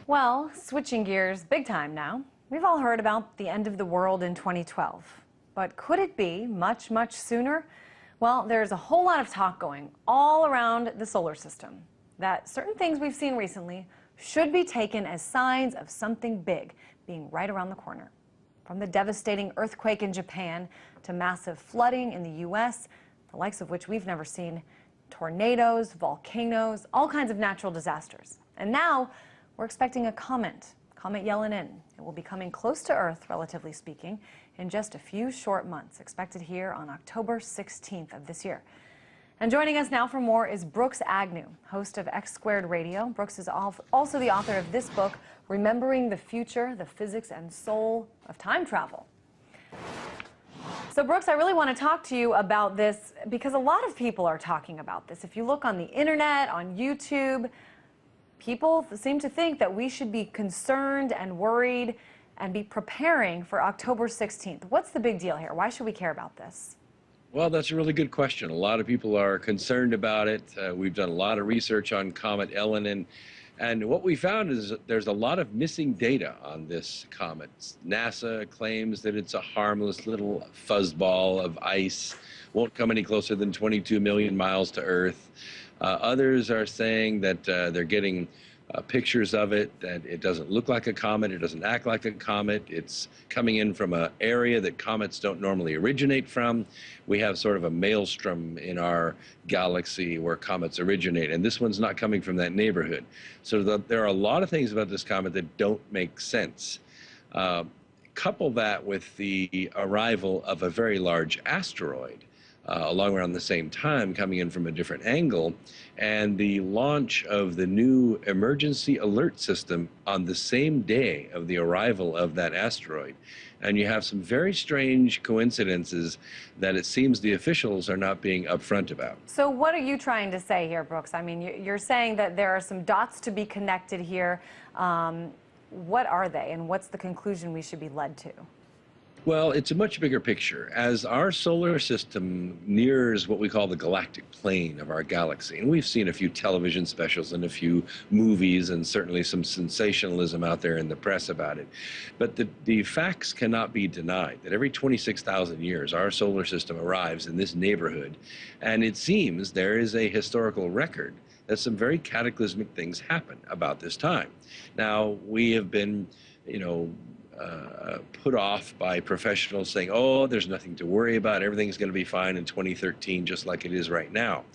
Well, switching gears big time now. We've all heard about the end of the world in 2012. But could it be much, much sooner? Well, there's a whole lot of talk going all around the solar system that certain things we've seen recently should be taken as signs of something big being right around the corner. From the devastating earthquake in Japan to massive flooding in the U.S., the likes of which we've never seen, tornadoes, volcanoes, all kinds of natural disasters. And now we're expecting a Comet Elenin. It will be coming close to Earth, relatively speaking, in just a few short months, expected here on October 16th of this year. And joining us now for more is Brooks Agnew, host of X Squared Radio. Brooks is also the author of this book, Remembering the Future, the Physics and Soul of Time Travel. So Brooks, I really want to talk to you about this because a lot of people are talking about this. If you look on the internet, on YouTube, people seem to think that we should be concerned and worried and be preparing for October 16th. What's the big deal here? Why should we care about this? Well, that's a really good question. A lot of people are concerned about it. We've done a lot of research on Comet Elenin, and what we found is that there's a lot of missing data on this comet. NASA claims that it's a harmless little fuzzball of ice, won't come any closer than 22 million miles to Earth. Others are saying that they're getting pictures of it, that it doesn't look like a comet, it doesn't act like a comet, it's coming in from an area that comets don't normally originate from. We have sort of a maelstrom in our galaxy where comets originate, and this one's not coming from that neighborhood. So there are a lot of things about this comet that don't make sense. Couple that with the arrival of a very large asteroid along around the same time, coming in from a different angle, and the launch of the new emergency alert system on the same day of the arrival of that asteroid. And you have some very strange coincidences that it seems the officials are not being upfront about. So what are you trying to say here, Brooks? I mean, you're saying that there are some dots to be connected here. What are they, and what's the conclusion we should be led to? Well, it's a much bigger picture. As our solar system nears what we call the galactic plane of our galaxy, and we've seen a few television specials and a few movies and certainly some sensationalism out there in the press about it, but the facts cannot be denied that every 26,000 years our solar system arrives in this neighborhood, and it seems there is a historical record that some very cataclysmic things happen about this time. Now, we have been, put off by professionals saying, oh, there's nothing to worry about, everything's going to be fine in 2013 just like it is right now.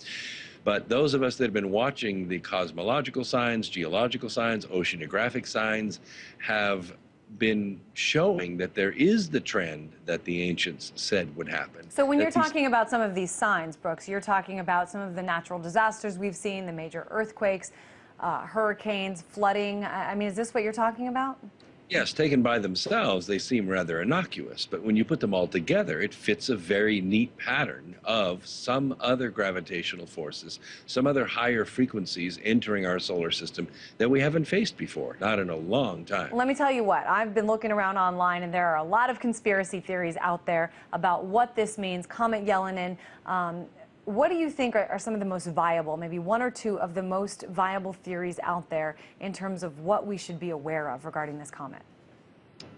But those of us that have been watching the cosmological signs, geological signs, oceanographic signs have been showing that there is the trend that the ancients said would happen. So when you're talking about some of these signs, Brooks, you're talking about some of the natural disasters we've seen, the major earthquakes, hurricanes, flooding. I mean, is this what you're talking about? Yes, taken by themselves, they seem rather innocuous, but when you put them all together, it fits a very neat pattern of some other gravitational forces, some other higher frequencies entering our solar system that we haven't faced before, not in a long time. Let me tell you what, I've been looking around online, and there are a lot of conspiracy theories out there about what this means. Comet Elenin, what do you think are some of the most viable, maybe one or two of the most viable theories out there in terms of what we should be aware of regarding this comet?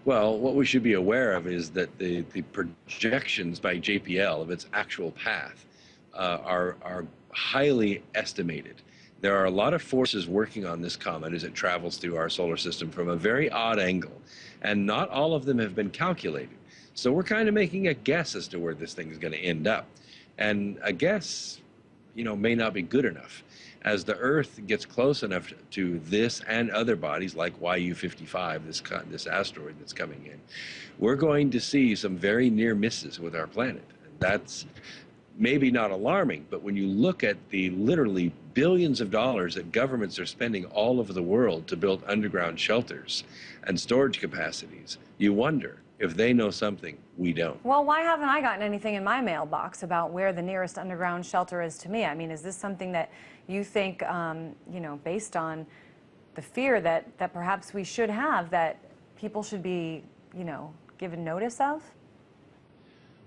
Well, what we should be aware of is that the projections by JPL of its actual path are highly estimated. There are a lot of forces working on this comet as it travels through our solar system from a very odd angle, and not all of them have been calculated. So we're kind of making a guess as to where this thing is going to end up. And a guess, may not be good enough. As the Earth gets close enough to this and other bodies like YU-55, this asteroid that's coming in, we're going to see some very near misses with our planet. That's maybe not alarming, but when you look at the literally billions of dollars that governments are spending all over the world to build underground shelters and storage capacities, you wonder if they know something we don't. Well, why haven't I gotten anything in my mailbox about where the nearest underground shelter is to me? I mean, is this something that you think, based on the fear that perhaps we should have, that people should be, given notice of?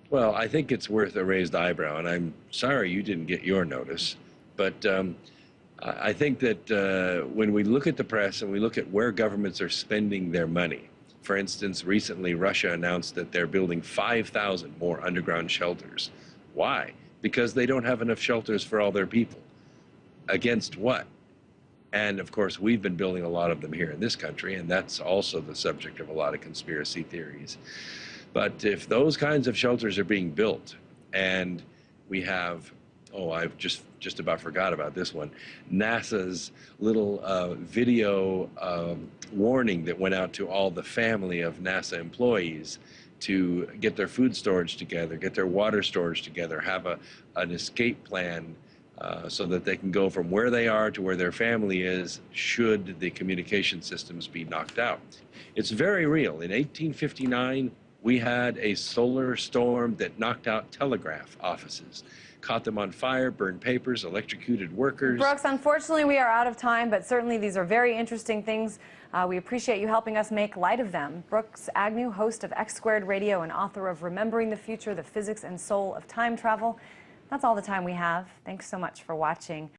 Well, I think it's worth a raised eyebrow, and I'm sorry you didn't get your notice, but I think that when we look at the press and we look at where governments are spending their money, for instance, recently Russia announced that they're building 5,000 more underground shelters. Why? Because they don't have enough shelters for all their people. Against what? And of course, we've been building a lot of them here in this country, and that's also the subject of a lot of conspiracy theories. But if those kinds of shelters are being built, and we have, oh, I've just about forgot about this one, NASA's little video warning that went out to all the family of NASA employees to get their food storage together, get their water storage together, have an escape plan so that they can go from where they are to where their family is should the communication systems be knocked out. It's very real. In 1859, we had a solar storm that knocked out telegraph offices, caught them on fire, burned papers, electrocuted workers. Brooks, unfortunately, we are out of time, but certainly these are very interesting things. We appreciate you helping us make light of them. Brooks Agnew, host of X Squared Radio and author of Remembering the Future, the Physics and Soul of Time Travel. That's all the time we have. Thanks so much for watching.